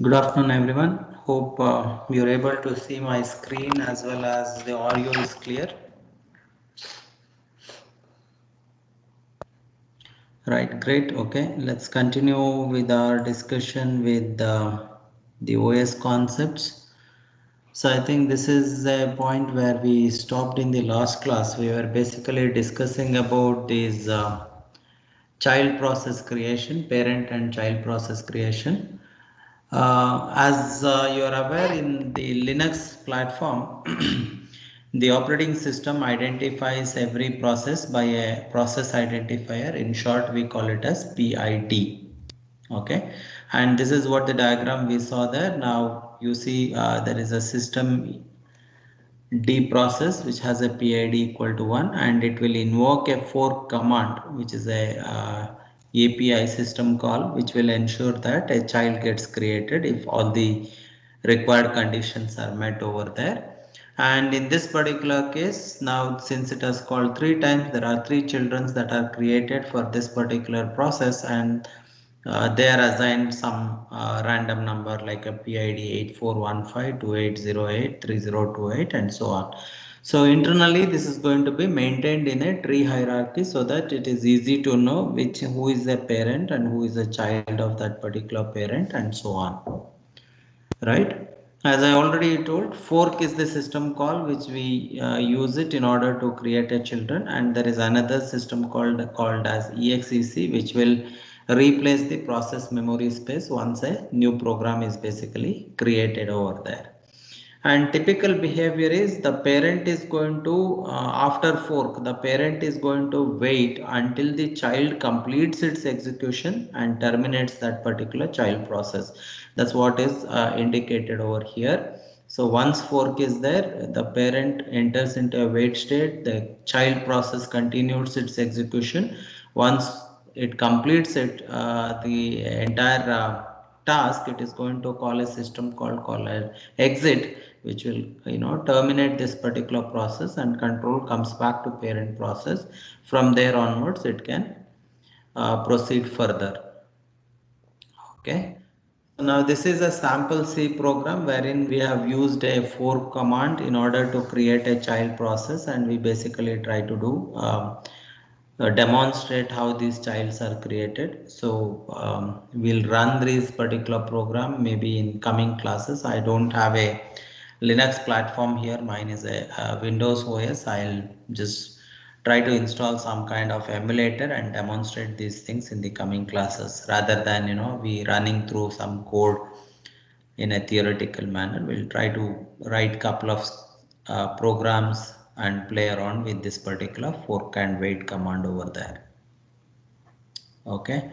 Good afternoon, everyone. Hope you're able to see my screen as well as the audio is clear. Right, great. Okay, let's continue with our discussion with the OS concepts. So I think this is a point where we stopped in the last class. We were basically discussing about these child process creation, parent and child process creation. As you are aware, in the Linux platform, the operating system identifies every process by a process identifier. In short, we call it as PID. Okay, and this is what the diagram we saw there. Now you see there is a system D process which has a PID equal to 1, and it will invoke a fork command, which is a API system call, which will ensure that a child gets created if all the required conditions are met over there. And in this particular case, now since it has called three times, there are three children that are created for this particular process, and they are assigned some random number like a PID 8415 2808 3028 and so on. So internally this is going to be maintained in a tree hierarchy so that it is easy to know which who is a parent and who is a child of that particular parent and so on. Right? As I already told, fork is the system call which we use it in order to create a children, and there is another system called as exec, which will replace the process memory space once a new program is basically created over there. And typical behavior is the parent is going to after fork, the parent is going to wait until the child completes its execution and terminates that particular child process. That's what is indicated over here. So once fork is there, the parent enters into a wait state, the child process continues its execution. Once it completes it, the entire task, it is going to call a system called an exit, which will terminate this particular process, and control comes back to parent process. From there onwards it can proceed further. Okay, so now this is a sample C program wherein we have used a fork command in order to create a child process, and we basically try to do demonstrate how these childs are created. So we'll run this particular program maybe in coming classes. I don't have a Linux platform here. Mine is a Windows OS. I'll just try to install some kind of emulator and demonstrate these things in the coming classes, rather than we running through some code in a theoretical manner. We'll try to write couple of programs and play around with this particular fork and wait command over there. Okay,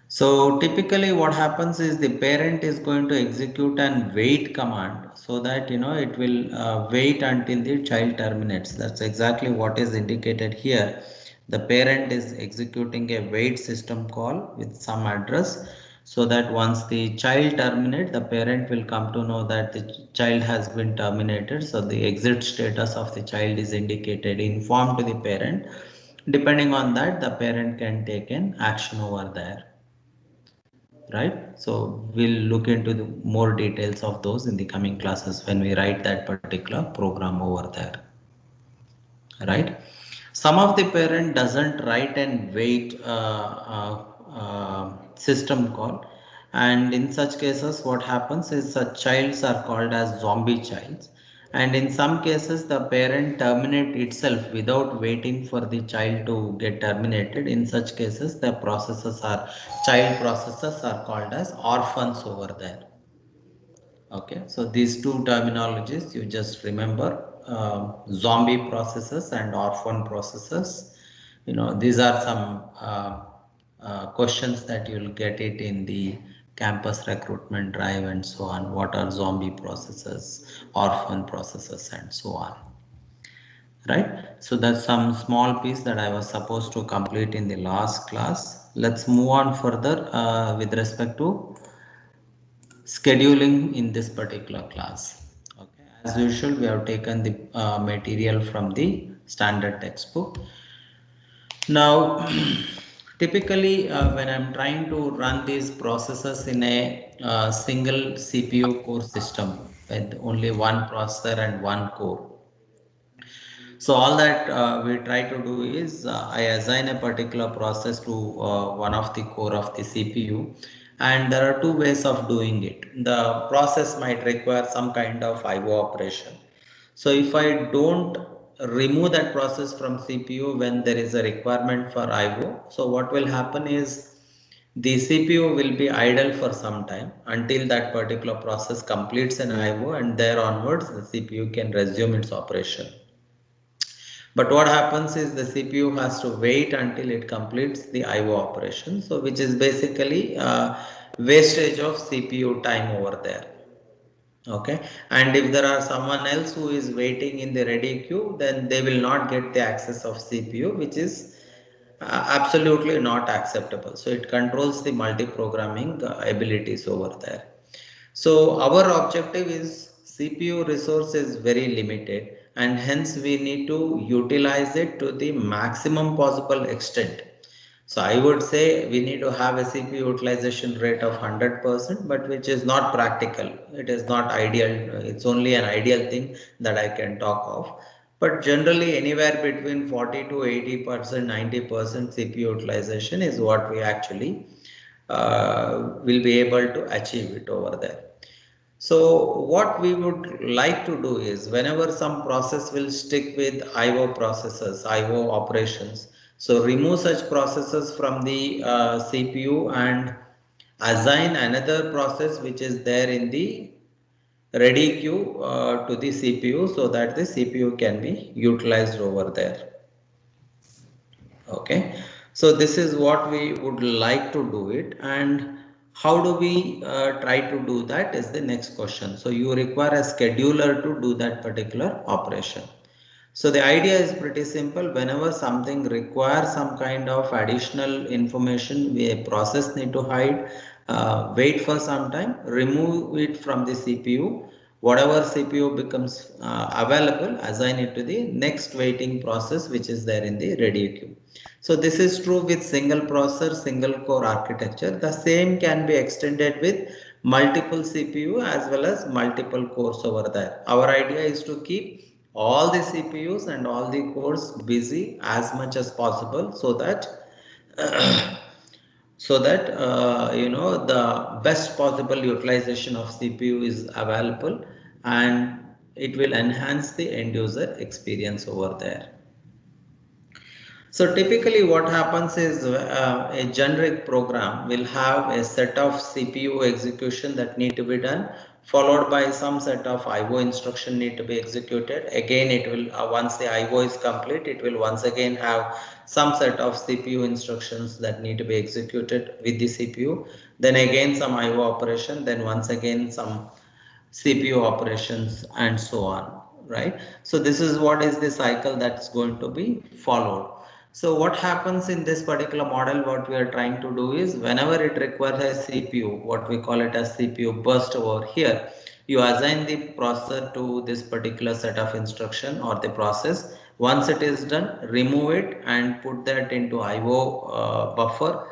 so typically what happens is the parent is going to execute an wait command so that it will wait until the child terminates. That's exactly what is indicated here. The parent is executing a wait system call with some address, so that once the child terminates, the parent will come to know that the child has been terminated. So the exit status of the child is indicated, informed to the parent. Depending on that, the parent can take an action over there. Right? So we'll look into the more details of those in the coming classes when we write that particular program over there. Right? Some of the parent doesn't write and wait system call, and in such cases what happens is such childs are called as zombie childs, and in some cases the parent terminate itself without waiting for the child to get terminated. In such cases the processes are child processes are called as orphans over there. Okay, so these two terminologies you just remember, zombie processes and orphan processes. These are some questions that you'll get it in the campus recruitment drive and so on. What are zombie processes, orphan processes, and so on. Right? So that's some small piece that I was supposed to complete in the last class. Let's move on further with respect to scheduling in this particular class. Okay, as usual, we have taken the material from the standard textbook. Now, Typically, when I'm trying to run these processes in a single CPU core system with only one processor and one core, so all that we try to do is I assign a particular process to one of the core of the CPU, and there are two ways of doing it. The process might require some kind of IO operation. So if I don't remove that process from CPU when there is a requirement for IO, so what will happen is the CPU will be idle for some time until that particular process completes an IO, and there onwards the CPU can resume its operation. But what happens is the CPU has to wait until it completes the IO operation, so which is basically wastage of CPU time over there. Okay, and if there are someone else who is waiting in the ready queue, then they will not get the access of CPU, which is absolutely not acceptable. So it controls the multi-programming abilities over there. So our objective is CPU resource is very limited, and hence we need to utilize it to the maximum possible extent. So I would say we need to have a CPU utilization rate of 100%, but which is not practical. It is not ideal. It's only an ideal thing that I can talk of. But generally anywhere between 40 to 80%, 90% CPU utilization is what we actually will be able to achieve it over there. So what we would like to do is whenever some process will stick with IO processes, IO operations, so remove such processes from the CPU and assign another process which is there in the ready queue to the CPU, so that the CPU can be utilized over there. Okay, so this is what we would like to do it, and how do we try to do that is the next question. So you require a scheduler to do that particular operation. So the idea is pretty simple. Whenever something requires some kind of additional information, we a process need to hide, wait for some time, remove it from the CPU. Whatever CPU becomes available, assign it to the next waiting process which is there in the ready queue. So this is true with single processor, single core architecture. The same can be extended with multiple CPU as well as multiple cores over there. Our idea is to keep all the CPUs and all the cores busy as much as possible, so that the best possible utilization of CPU is available, and it will enhance the end user experience over there. So typically what happens is a generic program will have a set of CPU execution that need to be done, followed by some set of IO instruction need to be executed. Again, it will once the IO is complete, it will once again have some set of CPU instructions that need to be executed with the CPU. Then again some IO operation, then once again some CPU operations, and so on, right? So this is what is the cycle that's going to be followed. So what happens in this particular model, what we are trying to do is whenever it requires a CPU, what we call it as CPU burst over here, you assign the processor to this particular set of instruction or the process. Once it is done, remove it and put that into IO buffer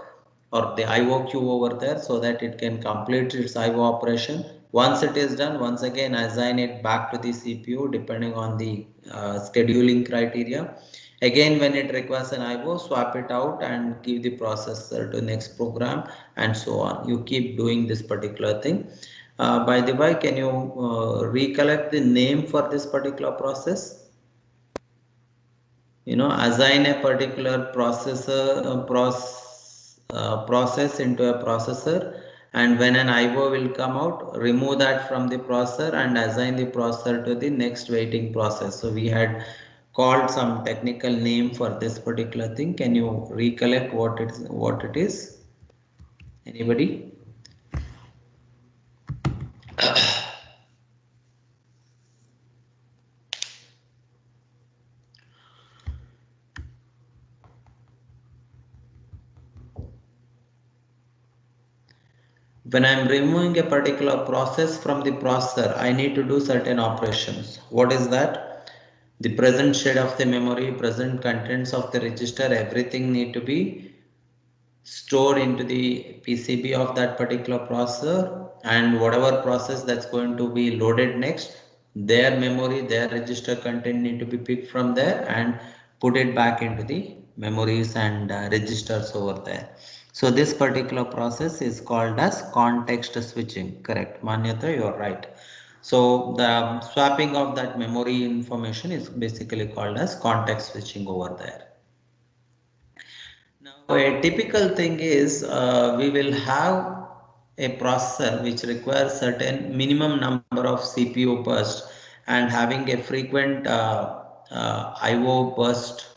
or the IO queue over there, so that it can complete its IO operation. Once it is done, once again assign it back to the CPU depending on the scheduling criteria. Again, when it requires an IO, swap it out and give the processor to next program, and so on. You keep doing this particular thing. By the way, can you recollect the name for this particular process? Assign a particular process into a processor, and when an IO will come out, remove that from the processor and assign the processor to the next waiting process. So we had called some technical name for this particular thing. Can you recollect what it is? Anybody? When I'm removing a particular process from the processor, I need to do certain operations. What is that? The present state of the memory, present contents of the register, everything need to be stored into the PCB of that particular processor, and whatever process that's going to be loaded next, their memory, their register content need to be picked from there and put it back into the memories and registers over there. So this particular process is called as context switching. Correct, Manyata, you are right. So the swapping of that memory information is basically called as context switching over there. Now, a typical thing is we will have a processor which requires certain minimum number of CPU bursts and having a frequent IO burst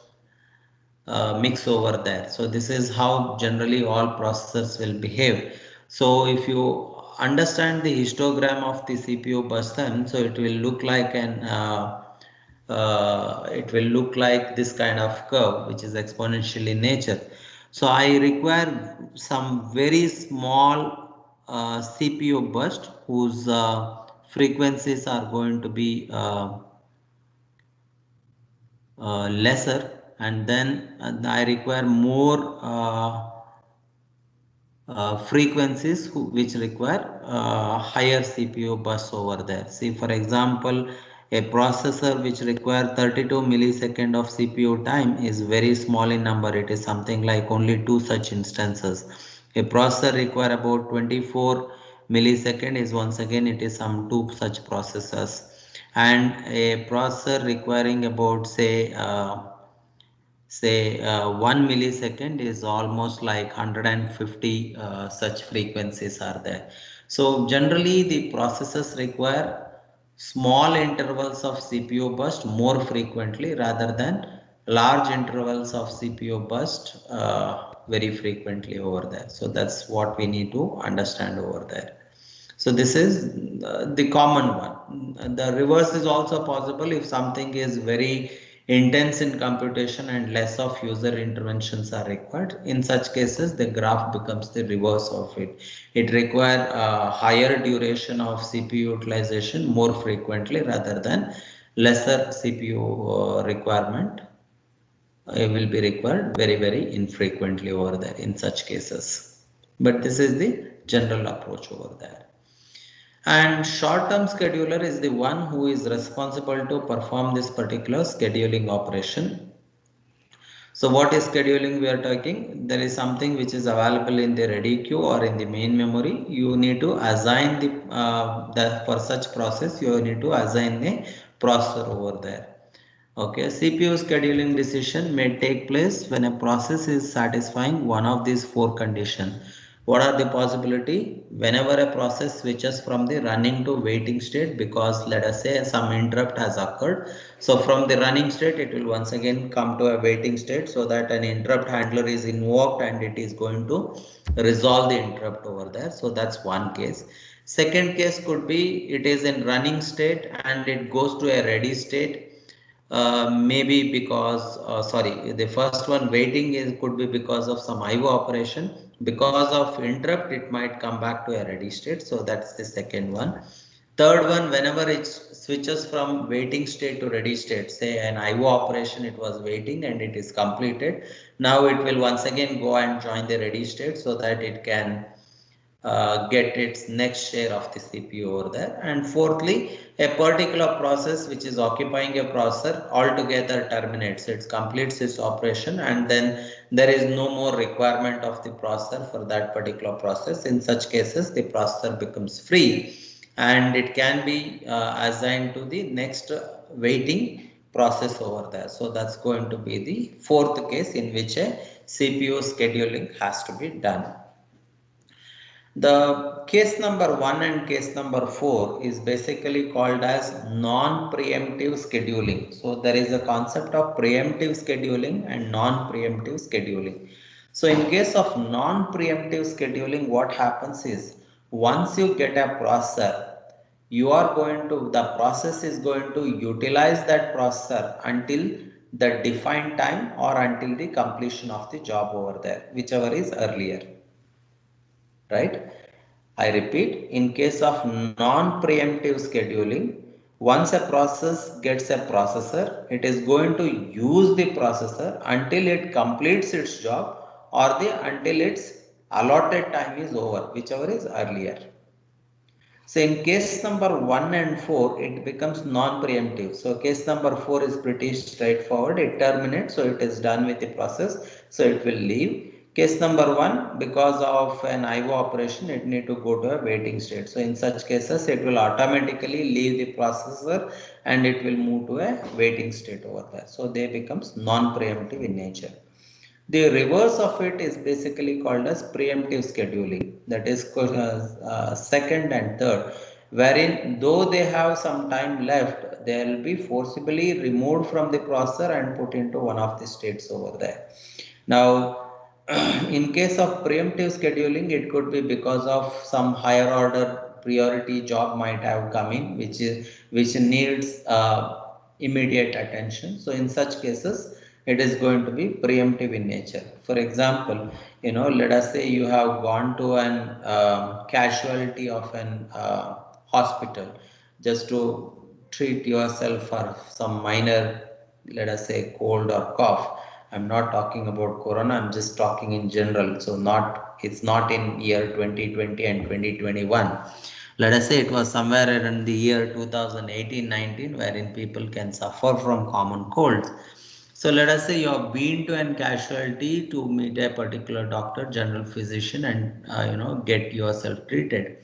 mix over there. So this is how generally all processors will behave. So if you understand the histogram of the CPU bus then, so it will look like this kind of curve which is exponential in nature. So I require some very small CPU burst whose frequencies are going to be lesser, and then I require more frequencies which require higher CPU bus over there. See, for example, a processor which require 32 millisecond of CPU time is very small in number. It is something like only two such instances. A processor require about 24 millisecond is once again it is some two such processors, and a processor requiring about say 1 millisecond is almost like 150 such frequencies are there. So generally the processors require small intervals of CPU burst more frequently rather than large intervals of CPU burst very frequently over there. So that's what we need to understand over there. So this is the common one. The reverse is also possible if something is very intense in computation and less of user interventions are required. In such cases, the graph becomes the reverse of it. It requires higher duration of CPU utilization more frequently rather than lesser CPU requirement will be required very infrequently over there in such cases. But this is the general approach over there. And short-term scheduler is the one who is responsible to perform this particular scheduling operation. So what is scheduling we are talking? There is something which is available in the ready queue or in the main memory. You need to assign the for such process you need to assign a processor over there. Okay, CPU scheduling decision may take place when a process is satisfying one of these four conditions. What are the possibility? Whenever a process switches from the running to waiting state because let us say some interrupt has occurred. So from the running state, it will once again come to a waiting state so that an interrupt handler is invoked and it is going to resolve the interrupt over there. So that's one case. Second case could be it is in running state and it goes to a ready state, maybe because sorry, the first one waiting is could be because of some IO operation. Because of interrupt it might come back to a ready state, so that's the second one. Third one, whenever it switches from waiting state to ready state, say an IO operation, it was waiting and it is completed, now it will once again go and join the ready state so that it can get its next share of the CPU over there. And fourthly, a particular process which is occupying a processor altogether terminates, it completes its operation, and then there is no more requirement of the processor for that particular process. In such cases, the processor becomes free and it can be assigned to the next waiting process over there. So that's going to be the fourth case in which a CPU scheduling has to be done. The case number 1 and case number 4 is basically called as non-preemptive scheduling. So there is a concept of preemptive scheduling and non-preemptive scheduling. So in case of non-preemptive scheduling, what happens is once you get a processor, the process is going to utilize that processor until the defined time or until the completion of the job over there, whichever is earlier, right? I repeat, in case of non-preemptive scheduling, once a process gets a processor, it is going to use the processor until it completes its job or the until its allotted time is over, whichever is earlier. So in case number 1 and 4, it becomes non-preemptive. So case number 4 is pretty straightforward. It terminates, so it is done with the process. So it will leave. Case number 1, because of an IO operation, it need to go to a waiting state. So in such cases, it will automatically leave the processor and it will move to a waiting state over there. So they becomes non-preemptive in nature. The reverse of it is basically called as preemptive scheduling. That is second and third, wherein though they have some time left, they will be forcibly removed from the processor and put into one of the states over there. Now, in case of preemptive scheduling, it could be because of some higher order priority job might have come in, which needs immediate attention. So in such cases, it is going to be preemptive in nature. For example, let us say you have gone to an casualty of an hospital just to treat yourself for some minor, let us say, cold or cough. I'm not talking about corona, I'm just talking in general. So it's not in year 2020 and 2021. Let us say it was somewhere in the year 2018-19, wherein people can suffer from common colds. So let us say you have been to an casualty to meet a particular doctor, general physician, and get yourself treated.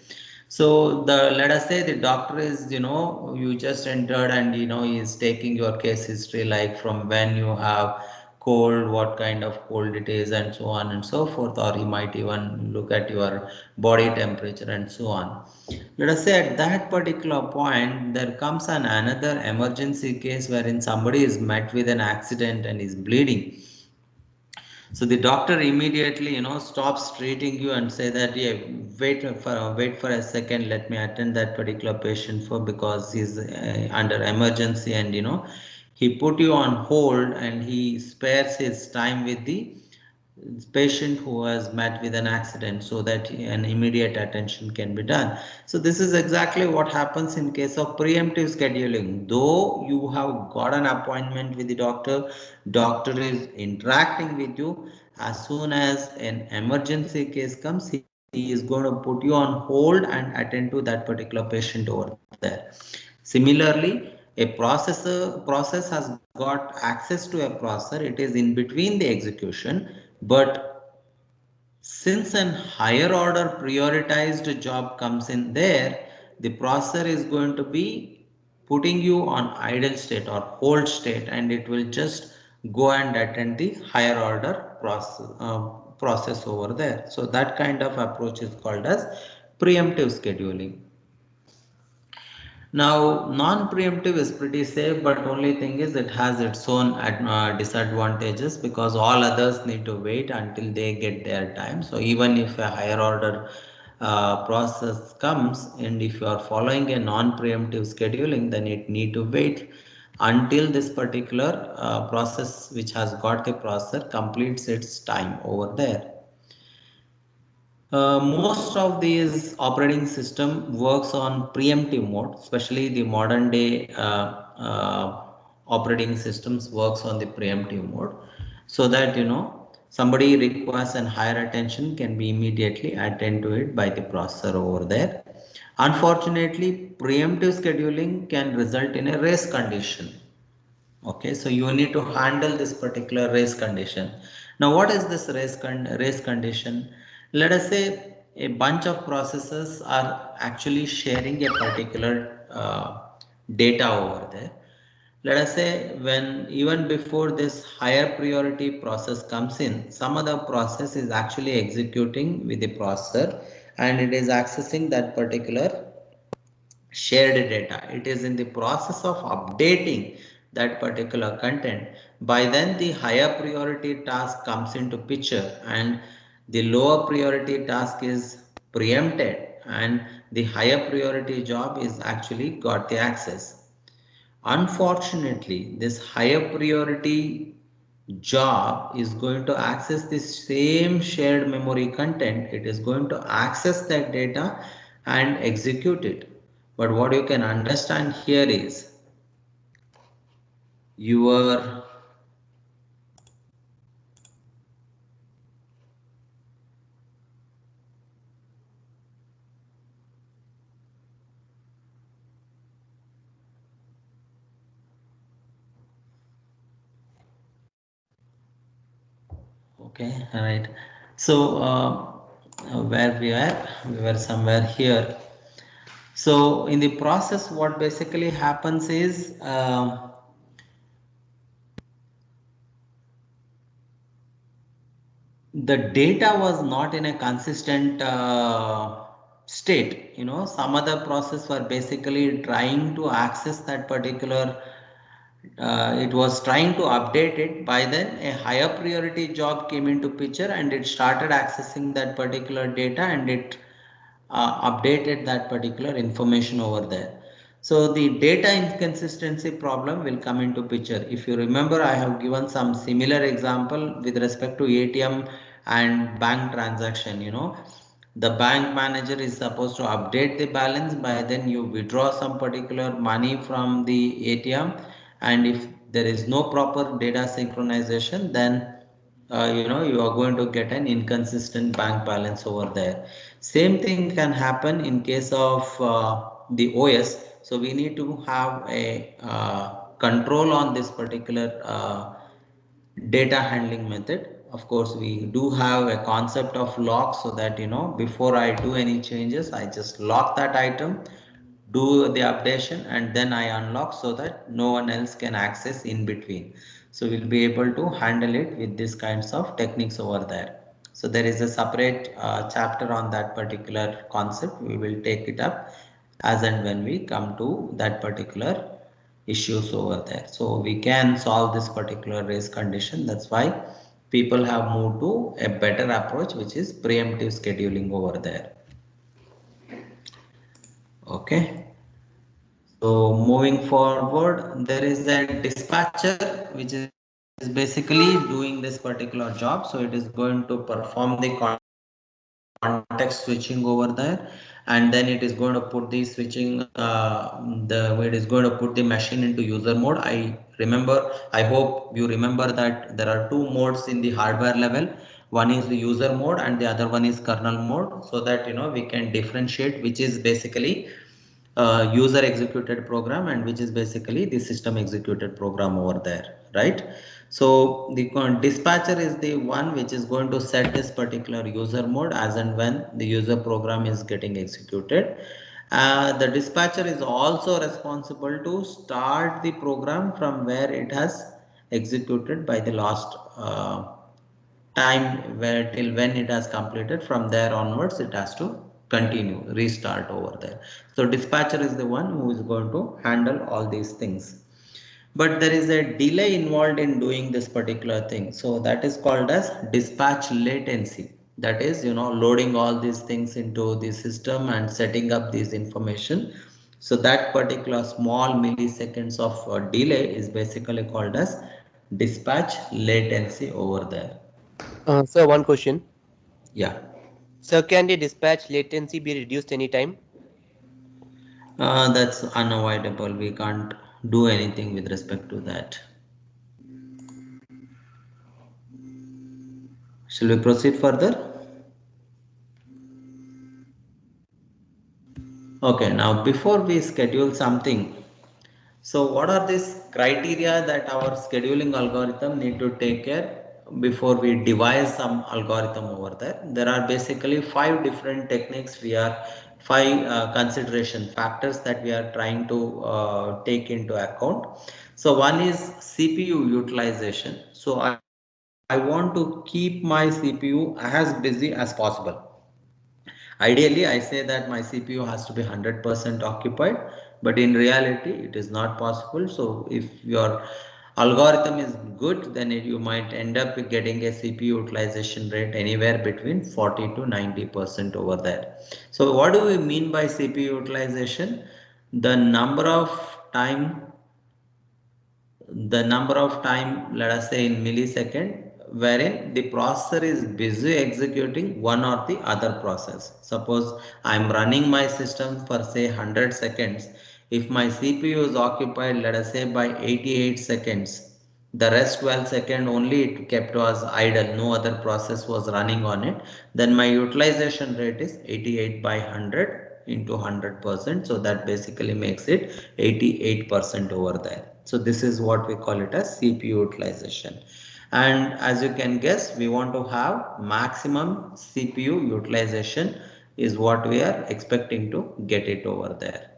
So let us say the doctor is, you just entered and he is taking your case history, like from when you have cold, what kind of cold it is, and so on and so forth, or he might even look at your body temperature and so on. Let us say at that particular point there comes another emergency case wherein somebody is met with an accident and is bleeding. So the doctor immediately, stops treating you and say that, yeah, wait for a second, let me attend that particular patient for, because he's under emergency, and he put you on hold and he spares his time with the patient who has met with an accident, so that an immediate attention can be done. So this is exactly what happens in case of preemptive scheduling. Though you have got an appointment with the doctor is interacting with you, as soon as an emergency case comes, he is going to put you on hold and attend to that particular patient over there. Similarly, a process has got access to a processor. It is in between the execution, but since an higher order prioritized job comes in there, the processor is going to be putting you on idle state or hold state, and it will just go and attend the higher order process over there. So that kind of approach is called as preemptive scheduling. Now, non-preemptive is pretty safe, but only thing is it has its own disadvantages, because all others need to wait until they get their time. So even if a higher order process comes, and if you are following a non-preemptive scheduling, then it need to wait until this particular process which has got the processor completes its time over there. Most of these operating system works on preemptive mode, especially the modern day operating systems works on the preemptive mode, so that somebody requires an higher attention can be immediately attend to it by the processor over there. Unfortunately, preemptive scheduling can result in a race condition. Okay, so you need to handle this particular race condition. Now, what is this race condition? Let us say a bunch of processes are actually sharing a particular data over there. Let us say when even before this higher priority process comes in, some other process is actually executing with the processor, and it is accessing that particular shared data. It is in the process of updating that particular content. By then the higher priority task comes into picture, and the lower priority task is preempted, and the higher priority job is actually got the access. Unfortunately, this higher priority job is going to access the same shared memory content. It is going to access that data and execute it. But what you can understand here is your Okay, all right. So where we were somewhere here. So in the process, what basically happens is the data was not in a consistent state. You know, some other process were basically trying to access that particular, it was trying to update it. By then a higher priority job came into picture and it started accessing that particular data, and it updated that particular information over there. So the data inconsistency problem will come into picture. If you remember, I have given some similar example with respect to ATM and bank transaction. You know, the bank manager is supposed to update the balance. By then you withdraw some particular money from the ATM, and if there is no proper data synchronization, then you know, you are going to get an inconsistent bank balance over there. Same thing can happen in case of the OS. So we need to have a control on this particular data handling method. Of course, we do have a concept of lock, so that, you know, before I do any changes, I just lock that item, do the updation, and then I unlock, so that no one else can access in between. So we'll be able to handle it with these kinds of techniques over there. So there is a separate chapter on that particular concept. We will take it up as and when we come to that particular issues over there. So we can solve this particular race condition. That's why people have moved to a better approach, which is preemptive scheduling over there. Okay. So moving forward, there is a dispatcher which is basically doing this particular job. So it is going to perform the context switching over there, and then it is going to put the switching, it is going to put the machine into user mode. I remember, I hope you remember that there are two modes in the hardware level. One is the user mode and the other one is kernel mode, so that, you know, we can differentiate which is basically user executed program and which is basically the system executed program over there, right? So the dispatcher is the one which is going to set this particular user mode as and when the user program is getting executed. The dispatcher is also responsible to start the program from where it has executed by the last time, where till when it has completed. From there onwards it has to continue, restart over there. So dispatcher is the one who is going to handle all these things, but there is a delay involved in doing this particular thing. So that is called as dispatch latency. That is, you know, loading all these things into the system and setting up these information. So that particular small milliseconds of delay is basically called as dispatch latency over there. So one question. Yeah. So can the dispatch latency be reduced anytime? That's unavoidable. We can't do anything with respect to that. Shall we proceed further? Okay, now before we schedule something, so what are these criteria that our scheduling algorithm need to take care before we devise some algorithm over there? There are basically five different techniques. We are five consideration factors that we are trying to take into account. So one is CPU utilization. So I want to keep my CPU as busy as possible. Ideally, I say that my CPU has to be 100% occupied, but in reality, it is not possible. So if your algorithm is good, then you might end up getting a CPU utilization rate anywhere between 40 to 90% over there. So what do we mean by CPU utilization? The number of time let us say in millisecond, wherein the processor is busy executing one or the other process. Suppose I am running my system for say 100 seconds. If my CPU is occupied, let us say, by 88 seconds, the rest 12 second only it kept was idle, no other process was running on it, then my utilization rate is 88 by 100 into 100%. So that basically makes it 88% over there. So this is what we call it as CPU utilization. And as you can guess, we want to have maximum CPU utilization is what we are expecting to get it over there.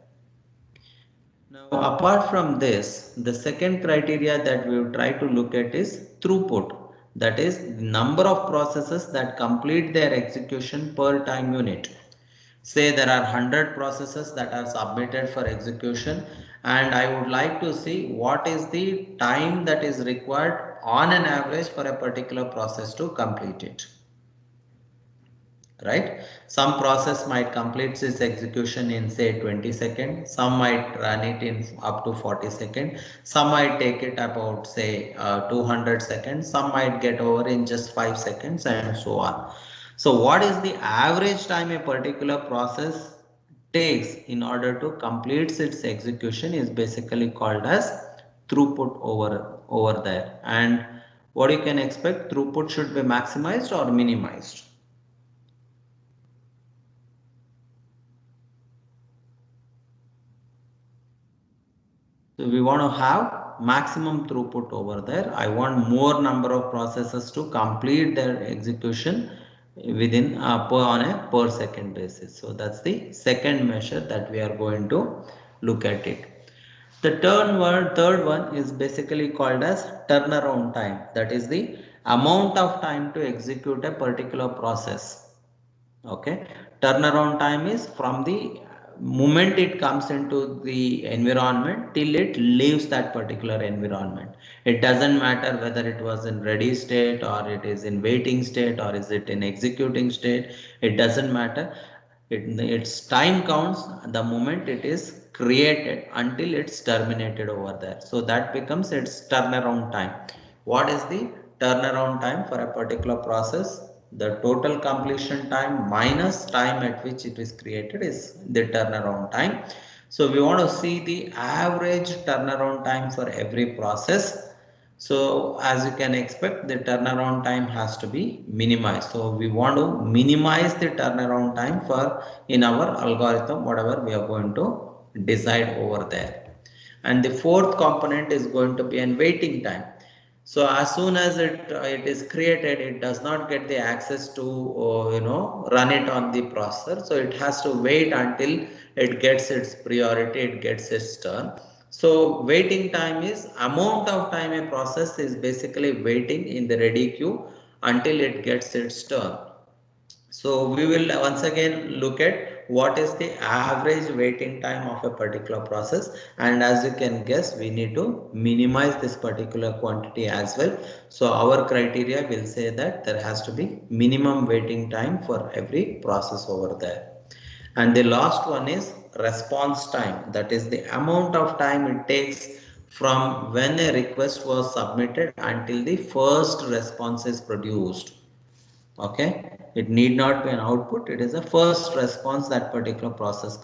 Now, apart from this, the second criteria that we will try to look at is throughput. That is the number of processes that complete their execution per time unit. Say there are 100 processes that are submitted for execution, and I would like to see what is the time that is required on an average for a particular process to complete it, right? Some process might complete its execution in say 20 seconds, some might run it in up to 40 seconds, some might take it about say 200 seconds, some might get over in just 5 seconds, and so on. So what is the average time a particular process takes in order to complete its execution is basically called as throughput over there. And what you can expect, throughput should be maximized or minimized. So we want to have maximum throughput over there. I want more number of processes to complete their execution within on a per second basis. So that's the second measure that we are going to look at it. The third one is basically called as turnaround time. That is the amount of time to execute a particular process. Okay, turnaround time is from the moment it comes into the environment till it leaves that particular environment. It doesn't matter whether it was in ready state or it is in waiting state or is it in executing state. It doesn't matter. Its time counts the moment it is created until it's terminated over there. So that becomes its turnaround time. What is the turnaround time for a particular process? The total completion time minus time at which it is created is the turnaround time. So we want to see the average turnaround time for every process. So as you can expect, the turnaround time has to be minimized. So we want to minimize the turnaround time for in our algorithm, whatever we are going to decide over there. And the fourth component is going to be an waiting time. So as soon as it is created, it does not get the access to run it on the processor. So it has to wait until it gets its priority, it gets its turn. So waiting time is amount of time a process is basically waiting in the ready queue until it gets its turn. So we will once again look at what is the average waiting time of a particular process, and as you can guess, we need to minimize this particular quantity as well. So our criteria will say that there has to be minimum waiting time for every process over there. And the last one is response time. That is the amount of time it takes from when a request was submitted until the first response is produced. Okay, it need not be an output, it is a first response that particular process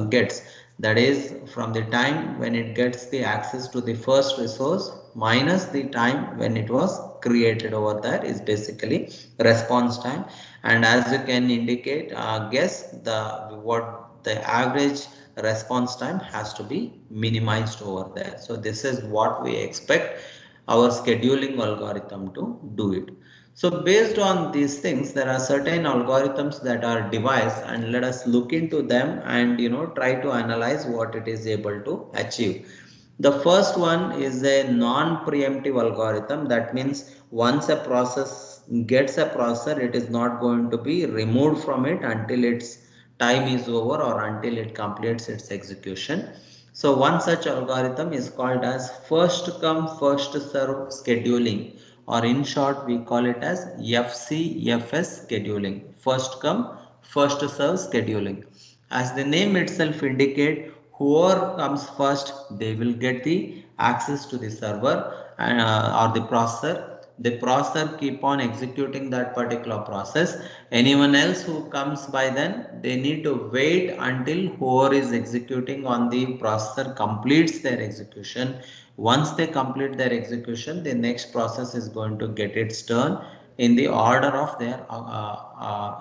gets. That is from the time when it gets the access to the first resource minus the time when it was created over there is basically response time. And as you can indicate guess the what the average response time has to be minimized over there. So this is what we expect our scheduling algorithm to do it. So based on these things, there are certain algorithms that are devised, and let us look into them and try to analyze what it is able to achieve. The first one is a non-preemptive algorithm. That means once a process gets a processor, it is not going to be removed from it until its time is over or until it completes its execution. So one such algorithm is called as first come first serve scheduling, or in short we call it as FCFS scheduling, first come first serve scheduling. As the name itself indicate, whoever comes first they will get the access to the server or the processor. The processor keep on executing that particular process. Anyone else who comes by then, they need to wait until whoever is executing on the processor completes their execution. Once they complete their execution, the next process is going to get its turn in the order of their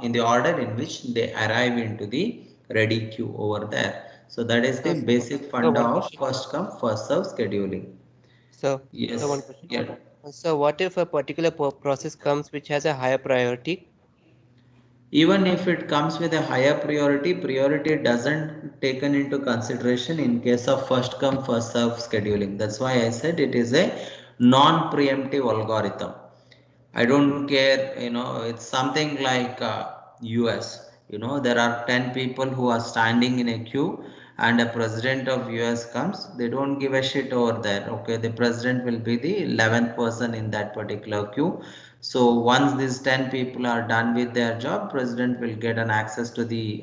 in the order in which they arrive into the ready queue over there. So that is the So, basic so funda one of question. first come first serve scheduling. So one Yes, question. yeah. So what if a particular process comes which has a higher priority? Even if it comes with a higher priority, priority doesn't taken into consideration in case of first come first serve scheduling. That's why I said it is a non-preemptive algorithm. I don't care, it's something like US. There are 10 people who are standing in a queue and a president of US comes. They don't give a shit over there. Okay, the president will be the 11th person in that particular queue. So once these 10 people are done with their job, president will get an access to the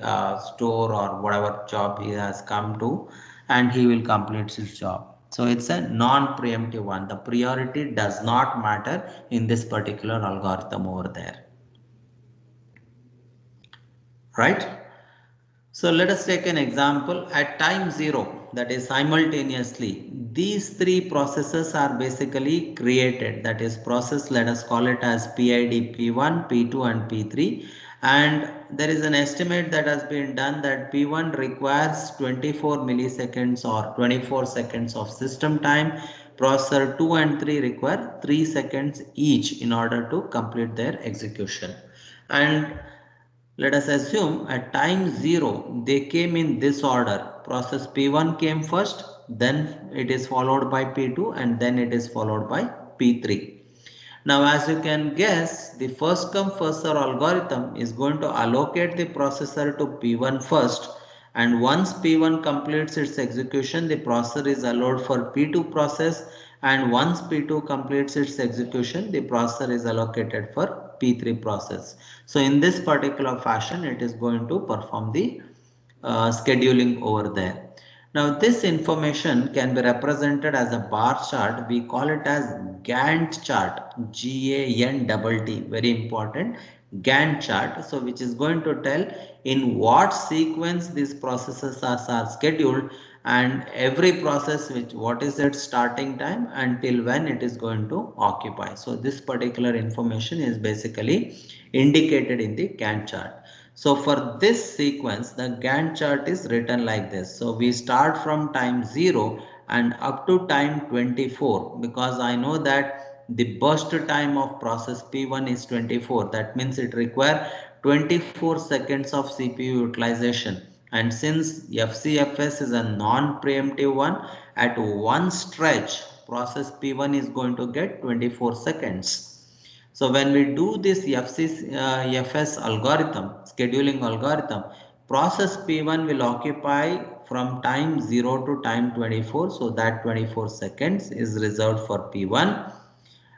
store or whatever job he has come to, and he will complete his job. So it's a non-preemptive one. The priority does not matter in this particular algorithm over there, right? So let us take an example at time 0, that is simultaneously these three processes are basically created, that is process, let us call it as PID P1, P2 and P3, and there is an estimate that has been done that P1 requires 24 milliseconds or 24 seconds of system time. Processor 2 and 3 require 3 seconds each in order to complete their execution. And let us assume at time 0 they came in this order. Process P1 came first, then it is followed by P2 and then it is followed by P3. Now as you can guess, the first come first serve algorithm is going to allocate the processor to P1 first, and once P1 completes its execution, the processor is allowed for P2 process, and once P2 completes its execution, the processor is allocated for P3 process. So in this particular fashion, it is going to perform the scheduling over there. Now this information can be represented as a bar chart. We call it as Gantt chart, G-A-N-T-T, very important, Gantt chart. So which is going to tell in what sequence these processes are scheduled, and every process which what is its starting time until when it is going to occupy. So this particular information is basically indicated in the Gantt chart. So for this sequence, the Gantt chart is written like this. So we start from time 0 and up to time 24, because I know that the burst time of process P1 is 24. That means it requires 24 seconds of CPU utilization. And since FCFS is a non-preemptive one, at one stretch, process P1 is going to get 24 seconds. So when we do this FS algorithm, scheduling algorithm, process P1 will occupy from time 0 to time 24. So that 24 seconds is reserved for P1.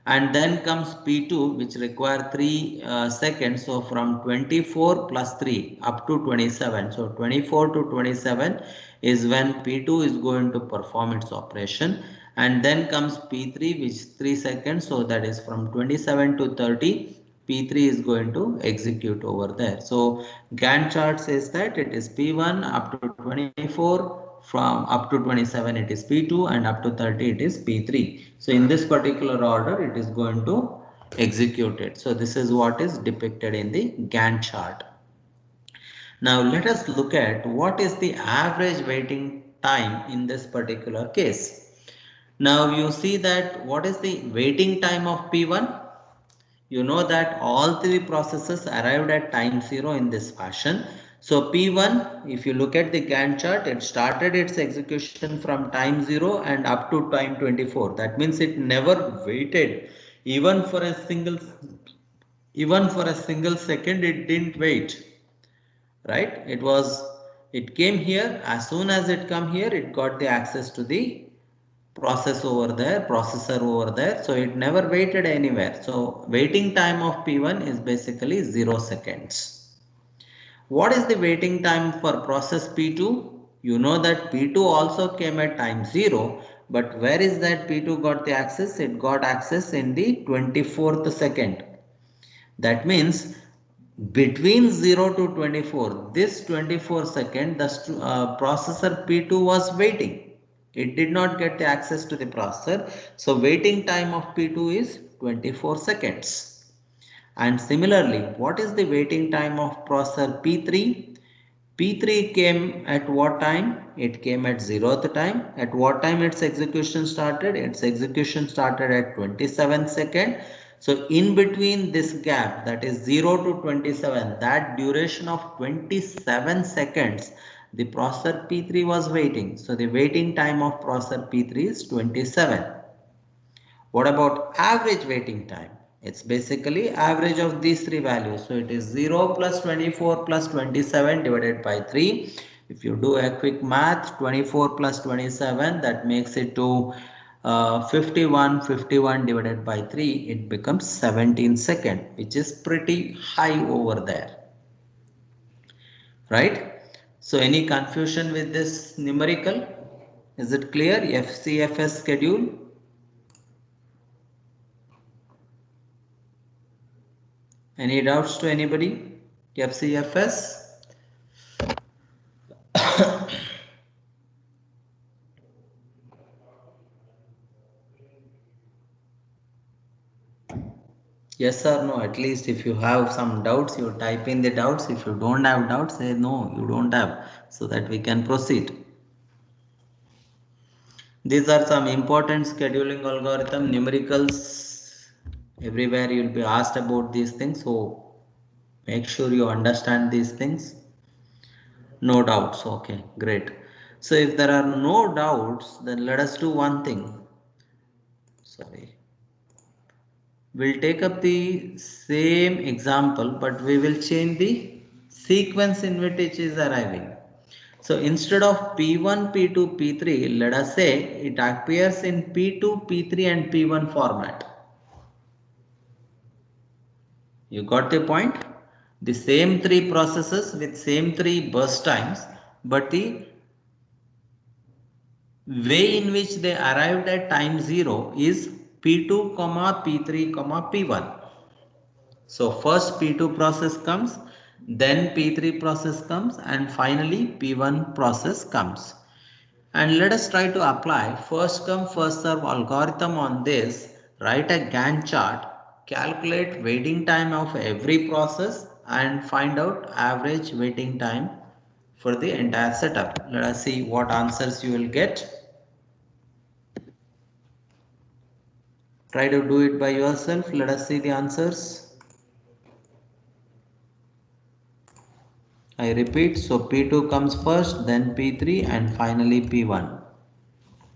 And then comes P2, which require 3 seconds. So from 24 plus 3 up to 27. So 24 to 27 is when P2 is going to perform its operation. And then comes P3, which is 3 seconds. So that is from 27 to 30. P3 is going to execute over there. So Gantt chart says that it is P1 up to 24, from up to 27 it is P2, and up to 30 it is P3. So in this particular order it is going to execute it. So this is what is depicted in the Gantt chart. Now let us look at what is the average waiting time in this particular case. Now you see that what is the waiting time of P1? You know that all three processes arrived at time 0 in this fashion. So P1, if you look at the Gantt chart, it started its execution from time 0 and up to time 24. That means it never waited even for a single second. It didn't wait, right? It came here. As soon as it come here, it got the access to the processor over there. So it never waited anywhere. So waiting time of P1 is basically 0 seconds. What is the waiting time for process P2? You know that P2 also came at time 0, but where is that P2 got the access? It got access in the 24th second. That means between 0 to 24, this 24 second, the processor P2 was waiting. It did not get the access to the processor. So waiting time of P2 is 24 seconds. And similarly, what is the waiting time of processor P3? P3 came at what time? It came at 0th time. At what time its execution started? Its execution started at 27 second. So in between this gap, that is 0 to 27, that duration of 27 seconds, the processor P3 was waiting. So the waiting time of processor P3 is 27. What about average waiting time? It's basically average of these three values. So it is 0 plus 24 plus 27 divided by 3. If you do a quick math, 24 plus 27, that makes it to 51. 51 divided by 3, it becomes 17 second, which is pretty high over there. Right? So any confusion with this numerical? Is it clear? FCFS schedule? Any doubts to anybody? FCFS? Yes or no? At least if you have some doubts, you type in the doubts. If you don't have doubts, say no, you don't have, so that we can proceed. These are some important scheduling algorithm, numericals. Everywhere you will be asked about these things, so make sure you understand these things. No doubts. Okay, great. So if there are no doubts, then let us do one thing. Sorry. We'll take up the same example, but we will change the sequence in which it is arriving. So instead of P1, P2, P3, let us say it appears in P2, P3 and P1 format. You got the point? The same three processes with same three burst times, but the way in which they arrived at time 0 is P2, P3, P1. So first P2 process comes, then P3 process comes, and finally P1 process comes. And let us try to apply first come first serve algorithm on this. Write a Gantt chart, calculate waiting time of every process and find out average waiting time for the entire setup. Let us see what answers you will get. Try to do it by yourself. Let us see the answers. I repeat, so P2 comes first, then P3 and finally P1.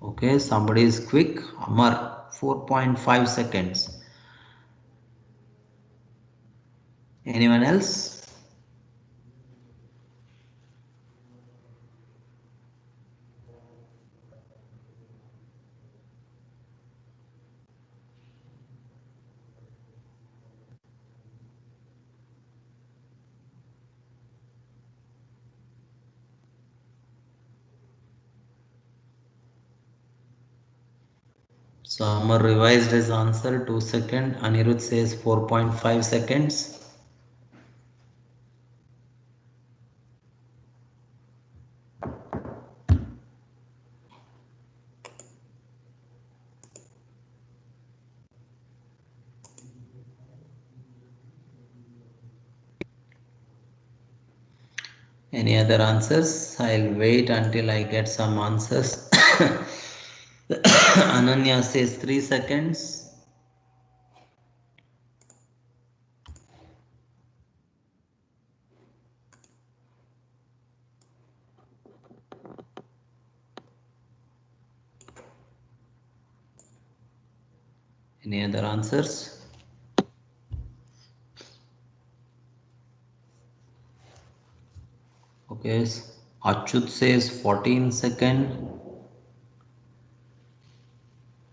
Okay, somebody is quick. Amar, 4.5 seconds. Anyone else? So Amar revised his answer 2 seconds. Anirudh says 4.5 seconds. Any other answers? I'll wait until I get some answers. Ananya says 3 seconds. Any other answers? Okay, Achut says 14 second.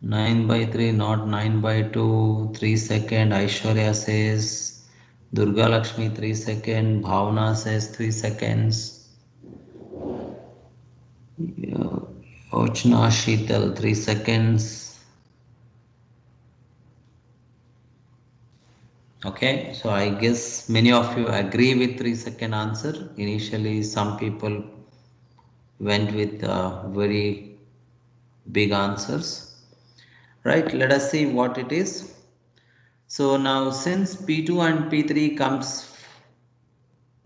9 by 3, not 9 by 2. 3 second. Aishwarya says. Durga Lakshmi 3 second. Bhavna says 3 seconds. Ochna Sheetal 3 seconds. Okay, so I guess many of you agree with 3 second answer. Initially, some people went with very big answers. Right, let us see what it is. So now since P2 and P3 comes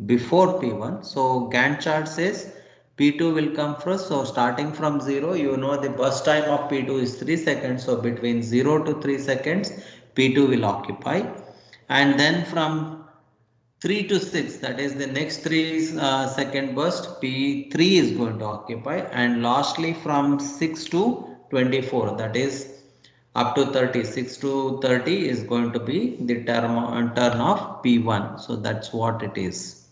before P1. So Gantt chart says P2 will come first. So starting from 0, you know the burst time of P2 is 3 seconds. So between 0 to 3 seconds, P2 will occupy. And then from 3 to 6, that is the next 3 second burst, P3 is going to occupy. And lastly from 6 to 24, that is up to 30, 6 to 30 is going to be the turn of P1. So that's what it is.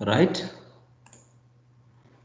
Right.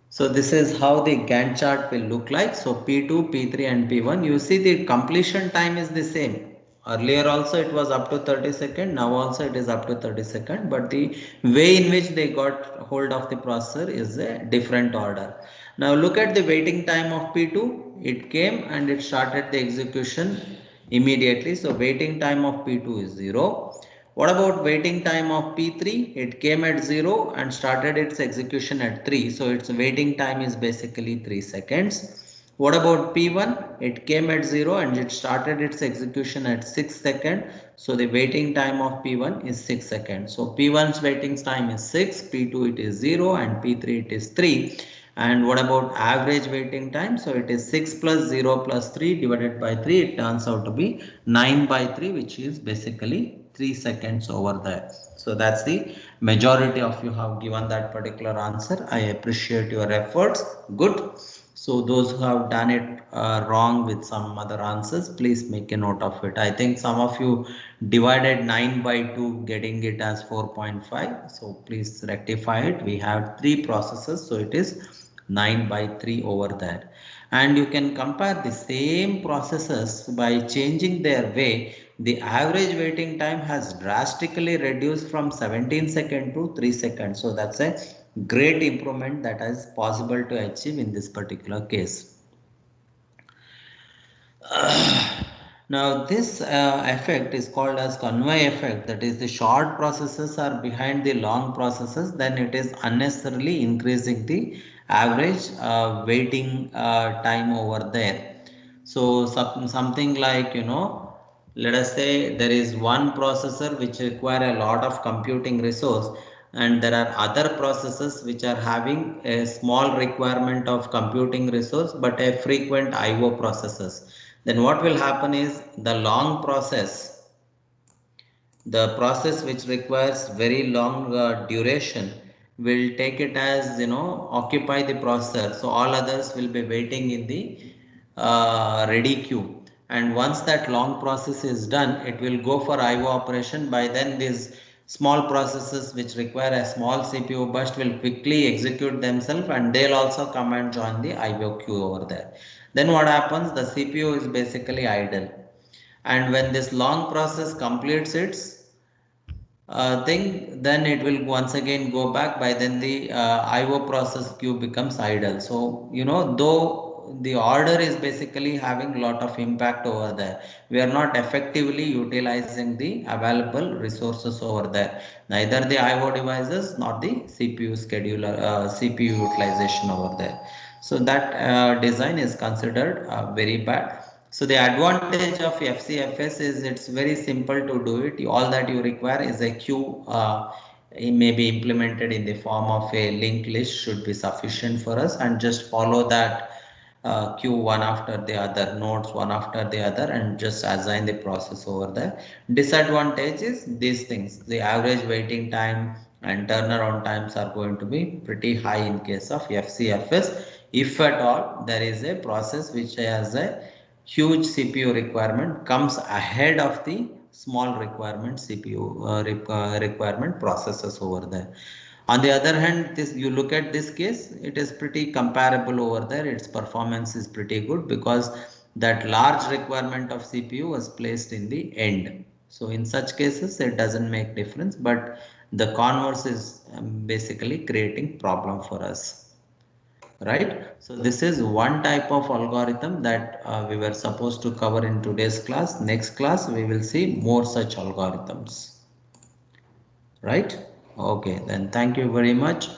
So this is how the Gantt chart will look like. So P2, P3 and P1, you see the completion time is the same. Earlier also it was up to 30 seconds. Now also it is up to 30 seconds. But the way in which they got hold of the processor is a different order. Now look at the waiting time of P2. It came and it started the execution immediately. So waiting time of P2 is 0. What about waiting time of P3? It came at 0 and started its execution at 3. So its waiting time is basically 3 seconds. What about P1? It came at 0 and it started its execution at 6 seconds. So the waiting time of P1 is 6 seconds. So P1's waiting time is 6, P2 it is 0 and P3 it is 3. And what about average waiting time? So it is 6 plus 0 plus 3 divided by 3. It turns out to be 9 by 3, which is basically 3 seconds over there. So that's the majority of you have given that particular answer. I appreciate your efforts. Good. So those who have done it wrong with some other answers, please make a note of it. I think some of you divided 9 by 2, getting it as 4.5. So please rectify it. We have 3 processes. So it is 9 by 3 over there. And you can compare the same processes by changing their way. The average waiting time has drastically reduced from 17 seconds to 3 seconds. So that's a great improvement that is possible to achieve in this particular case. Now this effect is called as conveyor effect, that is the short processes are behind the long processes, then it is unnecessarily increasing the average waiting time over there. So something like, let us say there is one processor which require a lot of computing resource, and there are other processes which are having a small requirement of computing resource but a frequent IO processes. Then what will happen is the long process, the process which requires very long duration, will take it as, occupy the processor. So all others will be waiting in the ready queue. And once that long process is done, it will go for IO operation. By then these small processes which require a small CPU burst will quickly execute themselves, and they'll also come and join the IO queue over there. Then what happens? The CPU is basically idle, and when this long process completes its thing, then it will once again go back. By then the IO process queue becomes idle. So though the order is basically having a lot of impact over there, we are not effectively utilizing the available resources over there, neither the IO devices nor the CPU scheduler, CPU utilization over there. So that design is considered very bad. So the advantage of FCFS is it's very simple to do it. All that you require is a queue, it may be implemented in the form of a linked list, should be sufficient for us, and just follow that queue one after the other, nodes one after the other, and just assign the process over there. Disadvantage is these things: the average waiting time and turnaround times are going to be pretty high in case of FCFS. If at all there is a process which has a huge CPU requirement, comes ahead of the small requirement CPU requirement processes over there. On the other hand, this, you look at this case, it is pretty comparable over there. Its performance is pretty good because that large requirement of CPU was placed in the end. So in such cases, it doesn't make difference, but the converse is basically creating problem for us. Right. So this is one type of algorithm that we were supposed to cover in today's class. Next class, we will see more such algorithms. Right. Okay, then thank you very much.